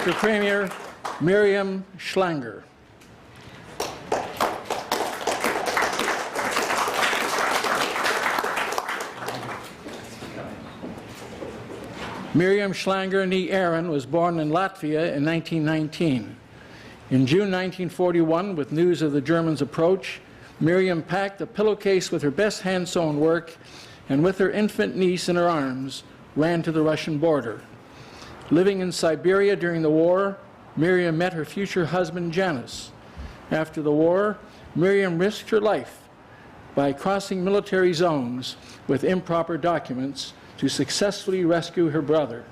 Mr. Premier, Miriam Schlanger. Miriam Schlanger nee Aaron was born in Latvia in 1919. In June 1941, with news of the Germans' approach, Miriam packed a pillowcase with her best hand-sewn work and with her infant niece in her arms, ran to the Russian border. Living in Siberia during the war, Miriam met her future husband, Janis. After the war, Miriam risked her life by crossing military zones with improper documents to successfully rescue her brother.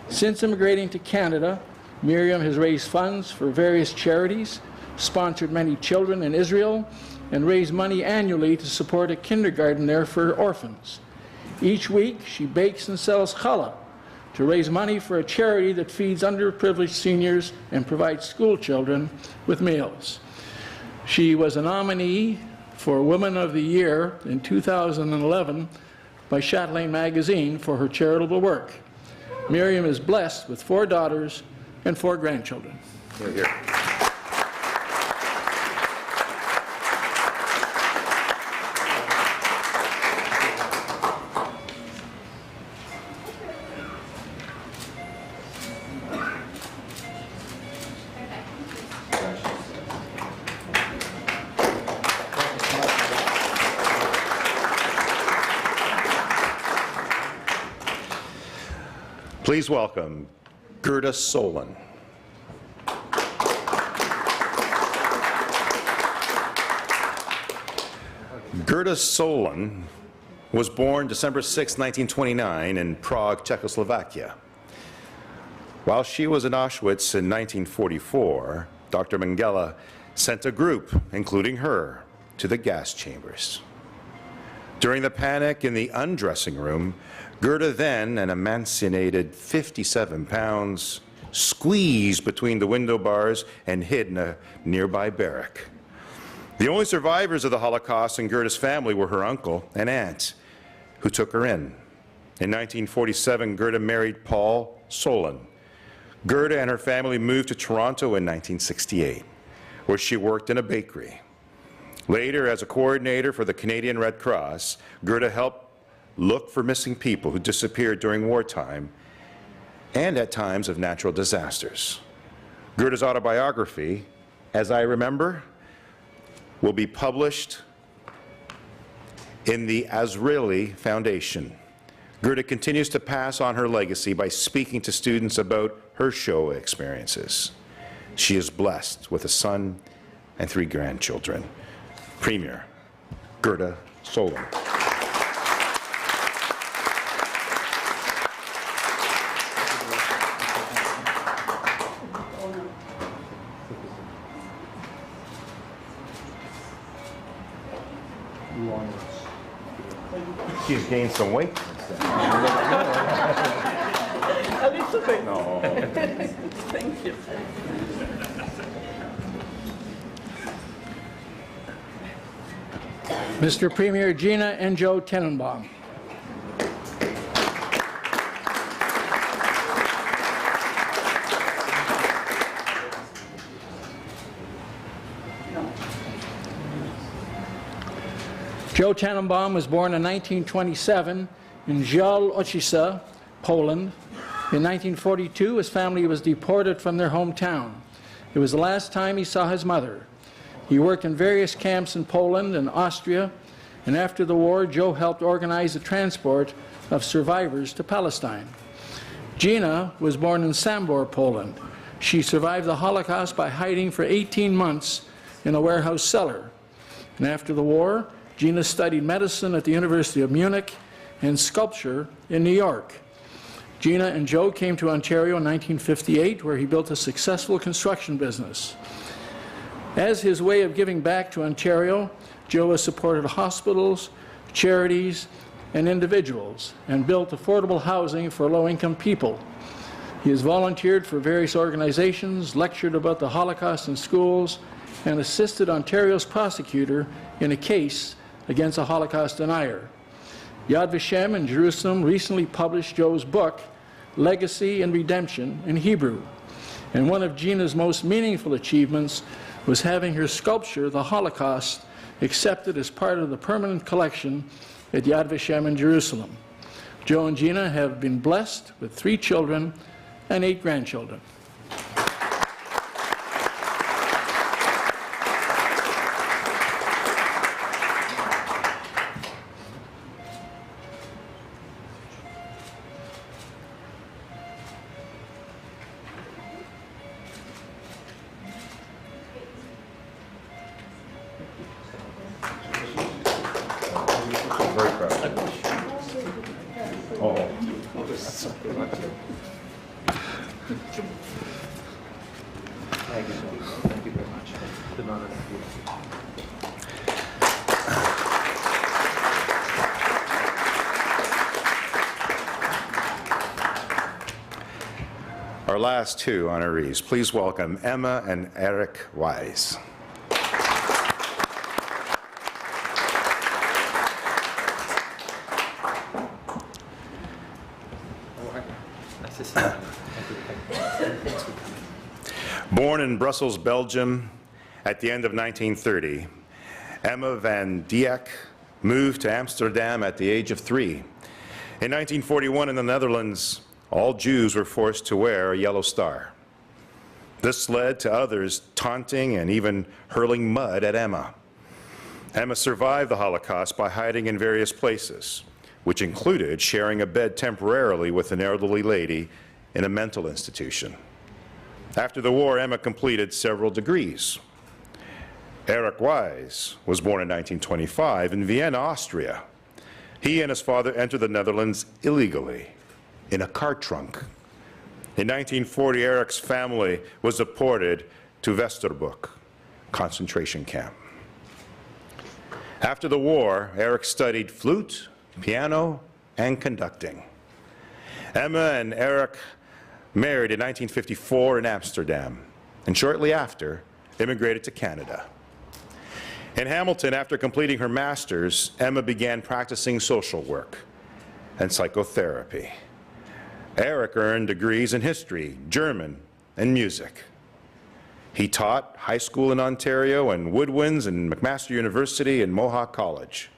Since immigrating to Canada, Miriam has raised funds for various charities, sponsored many children in Israel, and raised money annually to support a kindergarten there for orphans. Each week, she bakes and sells challah to raise money for a charity that feeds underprivileged seniors and provides school children with meals. She was a nominee for Woman of the Year in 2011 by Chatelaine magazine for her charitable work. Miriam is blessed with 4 daughters and 4 grandchildren. Here, here. Please welcome Gerda Solon. Gerda Solon was born December 6, 1929 in Prague, Czechoslovakia. While she was in Auschwitz in 1944, Dr. Mengele sent a group, including her, to the gas chambers. During the panic in the undressing room, Gerda, then an emaciated 57 pounds, squeezed between the window bars and hid in a nearby barrack. The only survivors of the Holocaust in Gerda's family were her uncle and aunt, who took her in. In 1947, Gerda married Paul Solon. Gerda and her family moved to Toronto in 1968, where she worked in a bakery. Later, as a coordinator for the Canadian Red Cross, Gerda helped look for missing people who disappeared during wartime and at times of natural disasters. Gerda's autobiography, As I Remember, will be published in the Azrieli Foundation. Gerda continues to pass on her legacy by speaking to students about her show experiences. She is blessed with a son and 3 grandchildren. Premier Gerda Solon. She's gained some weight since then. A little bit. No. Thank you. Mr. Premier, Gina and Joe Tenenbaum. Joe Tenenbaum was born in 1927 in Żal-Oczyca, Poland. In 1942, his family was deported from their hometown. It was the last time he saw his mother. He worked in various camps in Poland and Austria, and after the war, Joe helped organize the transport of survivors to Palestine. Gina was born in Sambor, Poland. She survived the Holocaust by hiding for 18 months in a warehouse cellar. And after the war, Gina studied medicine at the University of Munich and sculpture in New York. Gina and Joe came to Ontario in 1958, where he built a successful construction business. As his way of giving back to Ontario, Joe has supported hospitals, charities, and individuals, and built affordable housing for low-income people. He has volunteered for various organizations, lectured about the Holocaust in schools, and assisted Ontario's prosecutor in a case against a Holocaust denier. Yad Vashem in Jerusalem recently published Joe's book, Legacy and Redemption, in Hebrew. And one of Gina's most meaningful achievements was having her sculpture, The Holocaust, accepted as part of the permanent collection at Yad Vashem in Jerusalem. Joe and Gina have been blessed with 3 children and 8 grandchildren. Very proud. Oh. Thank you very much. Good honor. Our last 2 honorees. Please welcome Emma and Eric Wise. Nice to see you. Born in Brussels, Belgium at the end of 1930, Emma van Dijk moved to Amsterdam at the age of 3. In 1941 in the Netherlands, all Jews were forced to wear a yellow star. This led to others taunting and even hurling mud at Emma. Emma survived the Holocaust by hiding in various places, which included sharing a bed temporarily with an elderly lady in a mental institution. After the war, Emma completed several degrees. Eric Wise was born in 1925 in Vienna, Austria. He and his father entered the Netherlands illegally in a car trunk. In 1940, Eric's family was deported to Westerbork concentration camp. After the war, Eric studied flute, piano, and conducting. Emma and Eric married in 1954 in Amsterdam, and shortly after, immigrated to Canada. In Hamilton, after completing her master's, Emma began practicing social work and psychotherapy. Eric earned degrees in history, German, and music. He taught high school in Ontario and woodwinds in McMaster University and Mohawk College.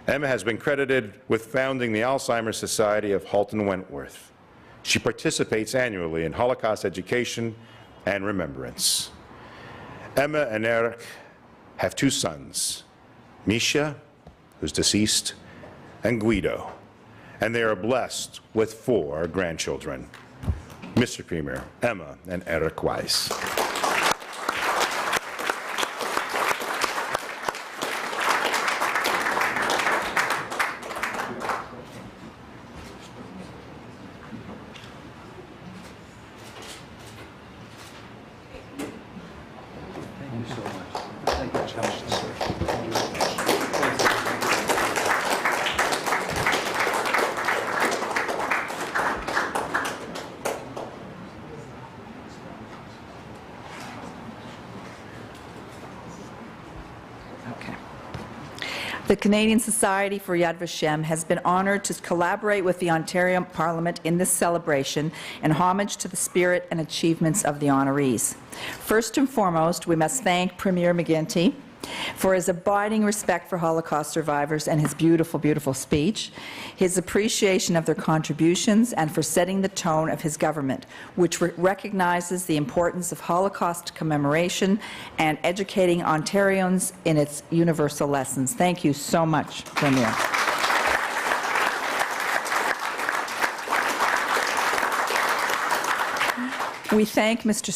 Emma has been credited with founding the Alzheimer's Society of Halton Wentworth. She participates annually in Holocaust education and remembrance. Emma and Eric have 2 sons, Misha, who's deceased, and Guido, and they are blessed with 4 grandchildren. Mr. Premier, Emma and Eric Wise. Thank you so much. Thank you so much. Okay. The Canadian Society for Yad Vashem has been honored to collaborate with the Ontario Parliament in this celebration in homage to the spirit and achievements of the honorees. First and foremost, we must thank Premier McGuinty for his abiding respect for Holocaust survivors and his beautiful, beautiful speech, his appreciation of their contributions, and for setting the tone of his government, which recognizes the importance of Holocaust commemoration and educating Ontarians in its universal lessons. Thank you so much, Premier. We thank Minister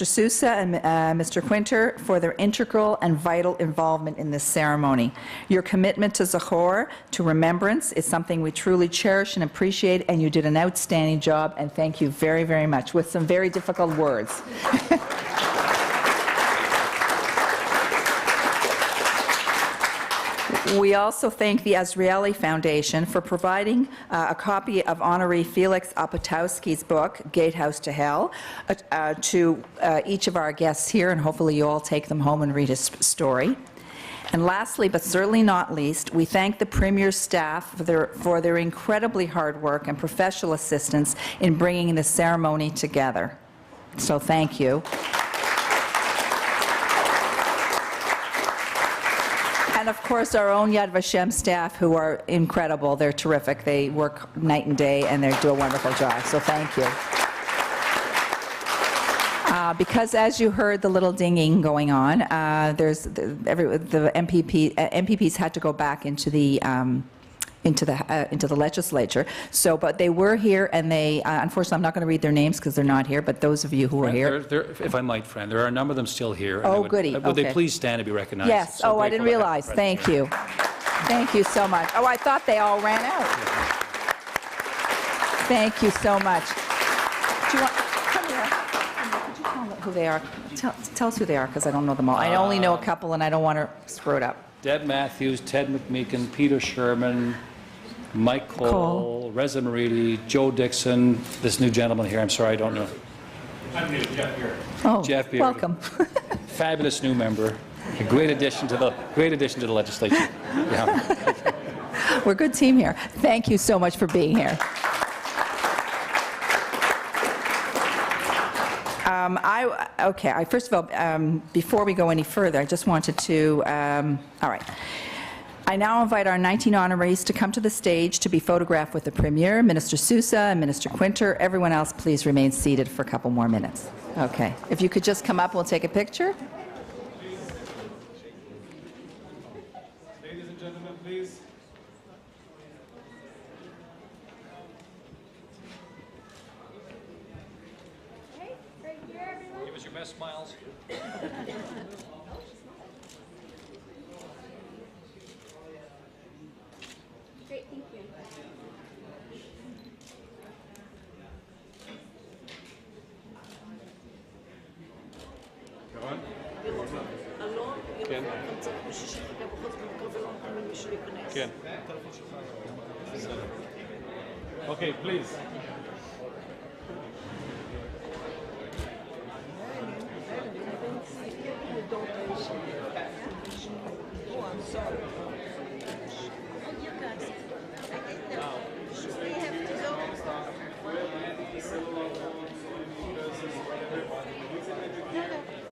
Sousa and Mr. Quinter for their integral and vital involvement in this ceremony. Your commitment to Zachor, to remembrance, is something we truly cherish and appreciate, and you did an outstanding job, and thank you very, very much, with some very difficult words. We also thank the Azrieli Foundation for providing a copy of Honoree Felix Opatowski's book, Gatehouse to Hell, to each of our guests here, and hopefully you all take them home and read his story. And lastly, but certainly not least, we thank the Premier's staff for their incredibly hard work and professional assistance in bringing the ceremony together. So thank you. And of course, our own Yad Vashem staff, who are incredible. They're terrific. They work night and day, and they do a wonderful job. So thank you. Because as you heard the little dinging going on, the MPPs had to go back into the legislature. So, but they were here, and they unfortunately, I'm not going to read their names because they're not here. But those of you who are here, If I might, Fran, there are a number of them still here. and Oh, I would- goody, Would they okay. please stand to be recognized? yes. So Oh, I didn't grateful to have realize. them Thank present you. Thank you so much. Oh, I thought they all ran out. Thank you so much. Do you want? Come here. Could you tell them who they are? Tell us who they are, because I don't know them all. I only know a couple, and I don't want to screw it up. here. Deb Matthews, Ted McMeekin, Peter Sherman, Mike Cole, Reza Maridi, Joe Dixon, this new gentleman here, I'm sorry, I don't know. Oh, Jeff Beard. welcome. Fabulous new member, a great addition to the legislature. Yeah. We're a good team here. Thank you so much for being here. First of all, before we go any further, I just wanted to, all right. I now invite our 19 honorees to come to the stage to be photographed with the Premier, Minister Sousa, and Minister Quinter. Everyone else, please remain seated for a couple more minutes. Okay. If you could just come up, we'll take a picture. Ladies and gentlemen, please. Give us your best smiles. Great, thank you. Okay, please.